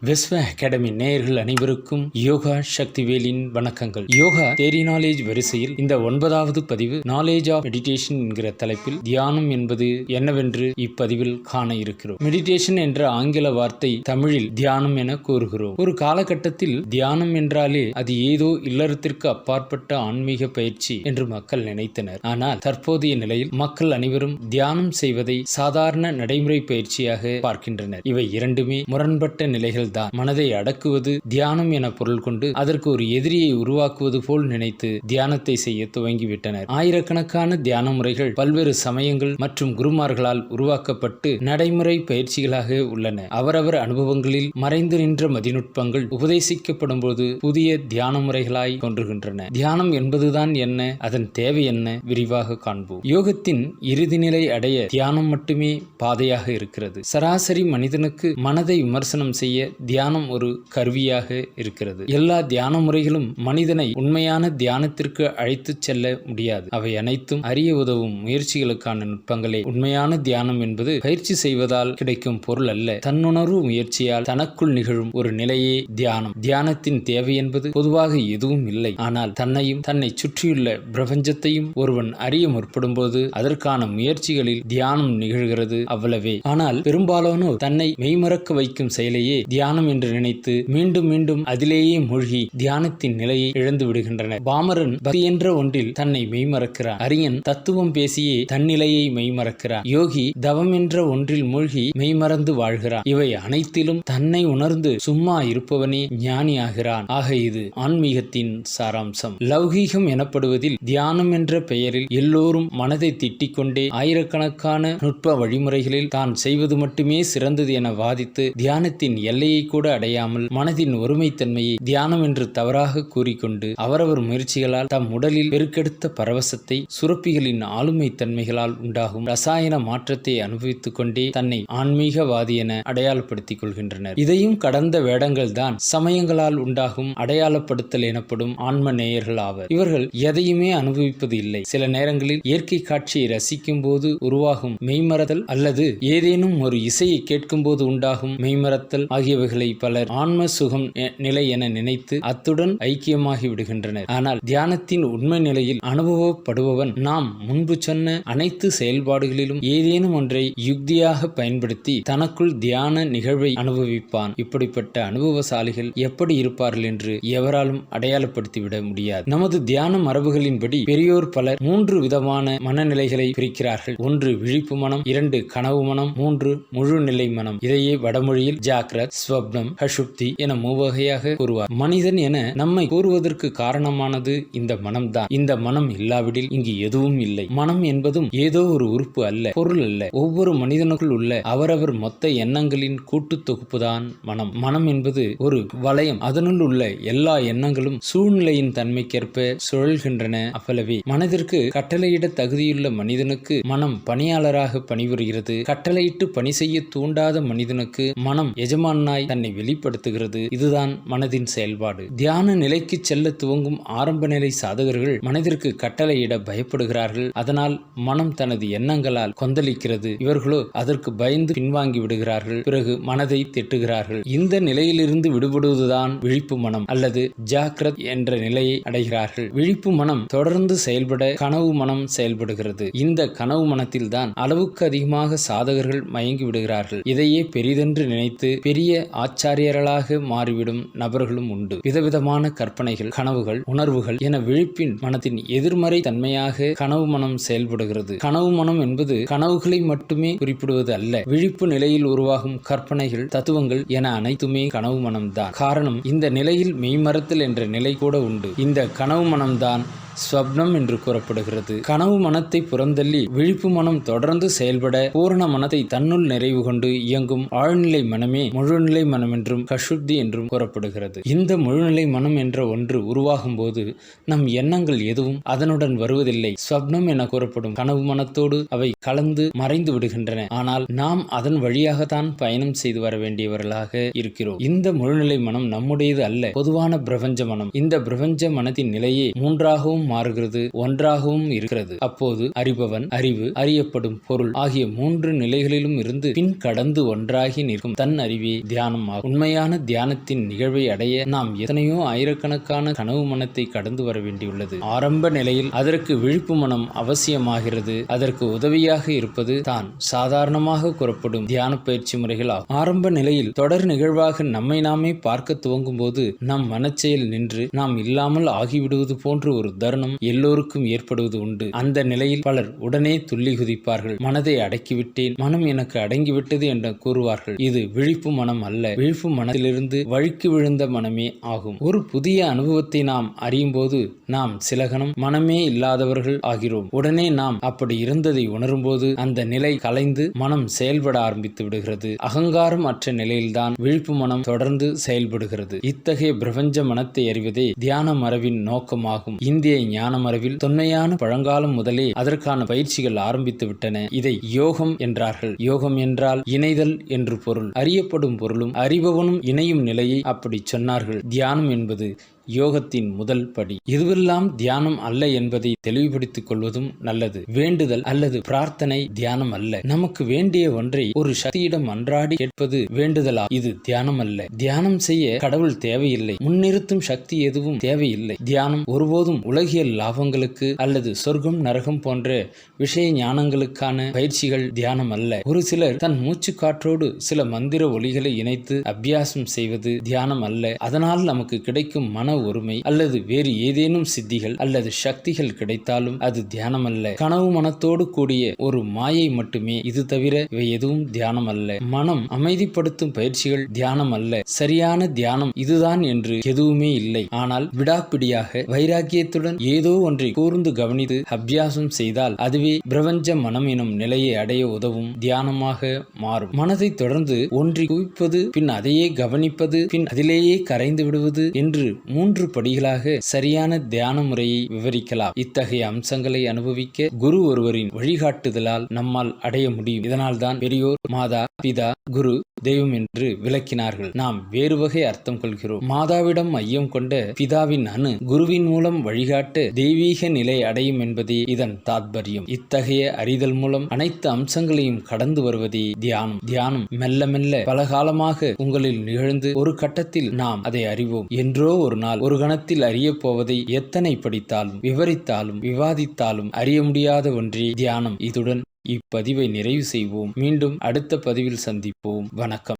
விஸ்வ academy நேயர்கள் அனைவருக்கும் யோகா சக்திவேலின் வணக்கங்கள். யோகா தேரி நாலேஜ் வரிசையில் இந்த 9வது பதிவு நாலேஜ் ஆஃப் மெடிடேஷன் என்கிற தலைப்பில் தியானம் என்பது என்னவென்று இப்பதிவில் காண இருக்கிறோம். மெடிடேஷன் என்ற ஆங்கில வார்த்தை தமிழில் தியானம் என கூறுகிறோம். ஒரு காலகட்டத்தில் தியானம் என்றாலே அது ஏதோ இல்லறத்திற்கு அப்பாற்பட்ட ஆன்மீக பயிற்சி என்று மக்கள் நினைத்தனர். ஆனால் தற்போதைய நிலையில் மக்கள் அனைவரும் தியானம் செய்வதை சாதாரண நடைமுறை பயிற்சியாக பார்க்கின்றனர். இவை இரண்டுமே முரண்பட்ட நிலைகள் தான். மனதை அடக்குவது தியானம் என பொருள் கொண்டு அதற்கு ஒரு எதிரியை உருவாக்குவது போல் நினைத்து தியானத்தை செய்ய துவங்கிவிட்டனர். ஆயிரக்கணக்கான தியான முறைகள் பல்வேறு சமயங்கள் மற்றும் குருமார்களால் உருவாக்கப்பட்டு நடைமுறை பயிற்சிகளாக உள்ளன. அவரவர் அனுபவங்களில் மறைந்து நின்ற மதிநுட்பங்கள் உபதேசிக்கப்படும் போது புதிய தியான முறைகளாய் தோன்றுகின்றன. தியானம் என்பதுதான் என்ன, அதன் தேவை என்ன, விரிவாக காண்போம். யோகத்தின் இறுதி நிலை அடைய தியானம் மட்டுமே பாதையாக இருக்கிறது. சராசரி மனிதனுக்கு மனதை விமர்சனம் செய்ய தியானம் ஒரு கருவியாக இருக்கிறது. எல்லா தியான முறைகளும் மனிதனை உண்மையான தியானத்திற்கு அழைத்து செல்ல முடியாது. அவை அனைத்தும் அறிய உதவும் முயற்சிகளுக்கான நுட்பங்களே. உண்மையான தியானம் என்பது பயிற்சி செய்வதால் கிடைக்கும் பொருள் அல்ல, தன்னுணர்வு முயற்சியால் தனக்குள் நிகழும் ஒரு நிலையே தியானம். தியானத்தின் தேவை என்பது பொதுவாக எதுவும் இல்லை. ஆனால் தன்னையும் தன்னை சுற்றியுள்ள பிரபஞ்சத்தையும் ஒருவன் அறிய முற்படும் போது அதற்கான முயற்சிகளில் தியானம் நிகழ்கிறது, அவ்வளவே. ஆனால் பெரும்பாலானோர் தன்னை மெய்மறக்க வைக்கும் செயலையே தியானம் என்று நினைத்து மீண்டும் மீண்டும் அதிலேயே மூழ்கி தியானத்தின் நிலையை இழந்து விடுகின்றனர். பாமரன் பக்தி என்ற ஒன்றில் தன்னை மெய்மறக்கிறார். அறிஞன் தத்துவம் பேசியே தன்னிலையை மெய்மறக்கிறார். யோகி தவம் என்ற ஒன்றில் மூழ்கி மெய்மறந்து வாழ்கிறார். இவை அனைத்திலும் தன்னை உணர்ந்து சும்மா இருப்பவனே ஞானி ஆகிறான். ஆக இது ஆன்மீகத்தின் சாராம்சம். லௌகீகம் எனப்படுவதில் தியானம் என்ற பெயரில் எல்லோரும் மனதை திட்டிக் கொண்டே ஆயிரக்கணக்கான நுட்ப வழிமுறைகளில் தான் செய்வது மட்டுமே சிறந்தது என வாதித்து தியானத்தின் எல்லையை கூட அடையாமல் மனதின் ஒருமைத்தன்மையை தியானம் என்று தவறாக கூறிக்கொண்டு அவரவர் முயற்சிகளால் தம் உடலில் பெருக்கெடுத்த பரவசத்தை சுரப்பிகளின் ஆளுமை தன்மைகளால் உண்டாகும் ரசாயன மாற்றத்தை அனுபவித்துக் கொண்டே தன்னை ஆன்மீகவாதி என அடையாளப்படுத்திக் கொள்கின்றனர். இதையும் கடந்த வேடங்கள் தான் சமயங்களால் உண்டாகும் அடையாளப்படுத்தல் எனப்படும் ஆன்ம நேயர்கள் ஆவர். இவர்கள் எதையுமே அனுபவிப்பது இல்லை. சில நேரங்களில் இயற்கை காட்சியை ரசிக்கும் போது உருவாகும் மெய்மறத்தல் அல்லது ஏதேனும் ஒரு இசையை கேட்கும் போது உண்டாகும் மெய்மறத்தல் ஆகியவைகளை பலர் ஆன்ம சுகம் நிலை என நினைத்து அத்துடன் ஐக்கியமாகி விடுகின்றனர். ஆனால் தியானத்தின் உண்மை நிலையில் அனுபவப்படுபவன் நாம் முன்பு சொன்ன அனைத்து செயல்பாடுகளிலும் ஏதேனும் ஒன்றை யுக்தியாக பயன்படுத்தி தனக்குள் தியான நிகழ்வை அனுபவிப்பான். இப்படிப்பட்ட அனுபவசாலிகள் எப்படி இருப்பார்கள் என்று எவராலும் அடையாளப்படுத்திவிட முடியாது. நமது தியான மரபுகளின்படி பெரியோர் பலர் 3 விதமான மனநிலைகளை பிரிக்கிறார்கள். 1 விழிப்பு மனம், 2 கனவு மனம், 3 முழுநிலை மனம். இதையே வடமொழியில் ஜாக்ரத், ஸ்வப்னம், ஹஷுப்தி என 3 வகையாக கூறுவார். மனிதன் என நம்மை கூறுவதற்கு காரணமானது இந்த மனம்தான். இந்த மனம் இல்லாவிடில் இங்கு எதுவும் இல்லை. மனம் என்பதும் ஏதோ ஒரு உறுப்பு அல்ல, பொருள் அல்ல. ஒவ்வொரு மனிதனுக்குள் உள்ள அவரவர் மொத்த எண்ணங்களின் கூட்டு தொகுப்புதான் மனம். மனம் என்பது ஒரு வளையம். அதனுள் உள்ள எல்லா எண்ணங்களும் சூழ்நிலையின் தன்மைக்கேற்ப சுழல்கின்றன, அவ்வளவே. மனதிற்கு கட்டளையிட தகுதியுள்ள மனிதனுக்கு மனம் பணியாளராக பணிபுரிகிறது. கட்டளையிட்டு பணி செய்ய தூண்டாத மனிதனுக்கு மனம் எஜமானாய் தன்னை வெளிப்படுத்துகிறது. இதுதான் மனதின் செயல்பாடு. தியான நிலைக்கு செல்ல துவங்கும் ஆரம்ப நிலை சாதகர்கள் மனதிற்கு கட்டளையிட பயப்படுகிறார்கள். அதனால் மனம் தனது எண்ணங்களால் கொந்தளிக்கிறது. இவர்களோ அதற்கு பயந்து பின்வாங்கி விடுகிறார்கள். பிறகு மனதை திட்டுகிறார்கள். இந்த நிலையிலிருந்து விடுபடுவதுதான் விழிப்பு மனம் அல்லது ஜாக்ரத் என்ற நிலையை அடைகிறார்கள். விழிப்பு மனம் தொடர்ந்து செயல்பட கனவு மனம் செயல்படுகிறது. இந்த கனவு மனத்தில் தான் அளவுக்கு அதிகமாக சாதகர்கள் மயங்கி விடுகிறார்கள். இதையே பெரிதென்று நினைத்து பெரிய ஆச்சாரியர்களாக மாறிவிடும் நபர்களும் உண்டு. விதவிதமான கற்பனைகள், கனவுகள், உணர்வுகள் என விழிப்பின் மனத்தின் எதிர்மறை தன்மையாக கனவு மனம் செயல்படுகிறது. கனவு மனம் என்பது கனவுகளை மட்டுமே குறிப்பிடுவது அல்ல. விழிப்பு நிலையில் உருவாகும் கற்பனைகள், தத்துவங்கள் என அனைத்துமே கனவு மனம்தான். காரணம், இந்த நிலையில் மெய்மறத்தல் என்ற நிலை கூட உண்டு. இந்த கனவு மனம்தான் ஸ்வப்னம் என்று கூறப்படுகிறது. கனவு மனத்தை புறந்தள்ளி விழிப்பு மனம் தொடர்ந்து செயல்பட பூரண மனத்தை தன்னுள் நிறைவு கொண்டு இயங்கும் ஆழ்நிலை மனமே முழுநிலை மனம் என்றும் கஷுப்தி என்றும் கூறப்படுகிறது. இந்த முழுநிலை மனம் என்ற ஒன்று உருவாகும் போது நம் எண்ணங்கள் எதுவும் அதனுடன் வருவதில்லை. ஸ்வப்னம் என கூறப்படும் கனவு மனத்தோடு அவை கலந்து மறைந்து விடுகின்றன. ஆனால் நாம் அதன் வழியாகத்தான் பயணம் செய்து வர வேண்டியவர்களாக இருக்கிறோம். இந்த முழுநிலை மனம் நம்முடையது அல்ல, பொதுவான பிரபஞ்ச மனம். இந்த பிரபஞ்ச மனத்தின் நிலையே மூன்றாகவும் இரண்டாகவும் மாறுகிறது, ஒன்றாகவும் இருக்கிறது. அப்போது அறிபவன், அறிவு, அறியப்படும் பொருள் ஆகிய 3 நிலைகளிலும் இருந்து பின் கடந்து ஒன்றாகி நிற்கும் தன் அறிவே தியானம் ஆகும். உண்மையான தியானத்தின் நிகழ்வை அடைய நாம் எத்தனையோ ஆயிரக்கணக்கான கனவு மனத்தை கடந்து வர வேண்டியுள்ளது. ஆரம்ப நிலையில் அதற்கு விழிப்பு மனம் அவசியமாகிறது. அதற்கு உதவியாக இருப்பது தான் சாதாரணமாக கூறப்படும் தியான பயிற்சி முறைகள் ஆகும். ஆரம்ப நிலையில் தொடர் நிகழ்வாக நம்மை நாமே பார்க்க துவங்கும் போது நம் மனச்செயல் நின்று நாம் இல்லாமல் ஆகிவிடுவது போன்ற ஒரு தருணம் எல்லோருக்கும் ஏற்படுவது உண்டு. அந்த நிலையில் பலர் உடனே துள்ளி குதிப்பார்கள். மனதை அடக்கிவிட்டேன், மனம் எனக்கு அடங்கிவிட்டது என்று கூறுவார்கள். இது விழிப்பு மனம் அல்ல, விழிப்பு மனத்திலிருந்து வழுக்கி விழுந்த மனமே ஆகும். ஒரு புதிய அனுபவத்தை நாம் அறியும் போது நாம் சில கணம் மனமே இல்லாதவர்கள் ஆகிறோம். உடனே நாம் அப்படி இருந்ததை உணரும் போது அந்த நிலை கலைந்து மனம் செயல்பட ஆரம்பித்து விடுகிறது. அகங்காரம் அற்ற நிலையில்தான் விழிப்பு மனம் தொடர்ந்து செயல்படுகிறது. இத்தகைய பிரபஞ்ச மனத்தை அறிவதே தியான மரபின் நோக்கமாகும். இந்திய ஞான மரபில் தொன்மையான பழங்காலம் முதலே அதற்கான பயிற்சிகள் ஆரம்பித்து விட்டன. இதை யோகம் என்றார்கள். யோகம் என்றால் இணைதல் என்று பொருள். அறியப்படும் பொருளும் அறிபவனும் இணையும் நிலையை அப்படி சொன்னார்கள். தியானம் என்பது யோகத்தின் முதல் படி. இதுவெல்லாம் தியானம் அல்ல என்பதை தெளிவுபடுத்திக் கொள்வதும் நல்லது. வேண்டுதல் அல்லது பிரார்த்தனை தியானம் அல்ல. நமக்கு வேண்டிய ஒன்றை ஒரு சக்தியிடம் அன்றாடி கேட்பது வேண்டுதலா? இது தியானம் அல்ல. தியானம் செய்ய கடவுள் தேவையில்லை, முன்னிறுத்தும் சக்தி எதுவும் தேவையில்லை. தியானம் ஒருபோதும் உலகியல் லாபங்களுக்கு அல்லது சொர்க்கம் நரகம் போன்ற விஷய ஞானங்களுக்கான பயிற்சிகள் தியானம் அல்ல. ஒரு சிலர் தன் மூச்சு காற்றோடு சில மந்திர ஒலிகளை இணைத்து அபியாசம் செய்வது தியானம் அல்ல. அதனால் நமக்கு கிடைக்கும் மன ஒருமை அல்லது வேறு ஏதேனும் சித்திகள் அல்லது சக்திகள் கிடைத்தாலும் அது தியானம் அல்ல. கனவு மனத்தோடு கூடிய ஒரு மாயை மட்டுமே. இது தவிர இவை எதுவும் தியானம் அல்ல. மனம் அமைதிப்படுத்தும் பயிற்சிகள் தியானம் அல்ல. சரியான தியானம் இதுதான் என்று எதுவுமே இல்லை. ஆனால் விடாப்பிடியாக வைராக்கியத்துடன் ஏதோ ஒன்றை கூர்ந்து கவனித்து அபியாசம் செய்தால் அதுவே பிரபஞ்ச மனம் எனும் நிலையை அடைய உதவும் தியானமாக மாறும். மனதை தொடர்ந்து ஒன்றி குவிப்பது, பின் அதையே கவனிப்பது, பின் அதிலேயே கரைந்து விடுவது என்று 3 படிகளாக சரியான தியான முறையை விவரிக்கலாம். இத்தகைய அம்சங்களை அனுபவிக்க குரு ஒருவரின் வழிகாட்டுதலால் நம்மால் அடைய முடியும். இதனால்தான் பெரியோர் மாதா, பிதா, குரு, தெய்வம் என்று விளக்கினார்கள். நாம் வேறு வகை அர்த்தம் கொள்கிறோம். மாதாவிடம் ஐயம் கொண்ட பிதாவின் அணு குருவின் மூலம் வழிகாட்ட தெய்வீக நிலை அடையும் என்பதே இதன் தாத்பரியம். இத்தகைய அறிதல் மூலம் அனைத்து அம்சங்களையும் கடந்து வருவதே தியானம். தியானம் மெல்ல மெல்ல பல காலமாக உங்களில் நிகழ்ந்து ஒரு கட்டத்தில் நாம் அதை அறிவோம். என்றோ ஒரு நாள் ஒரு கணத்தில் அறிய போவதை எத்தனை படித்தாலும் விவரித்தாலும் விவாதித்தாலும் அறிய முடியாத ஒன்றே தியானம். இதுடன் இப்பதிவை நிறைவு செய்வோம். மீண்டும் அடுத்த பதிவில் சந்திப்போம். வணக்கம்.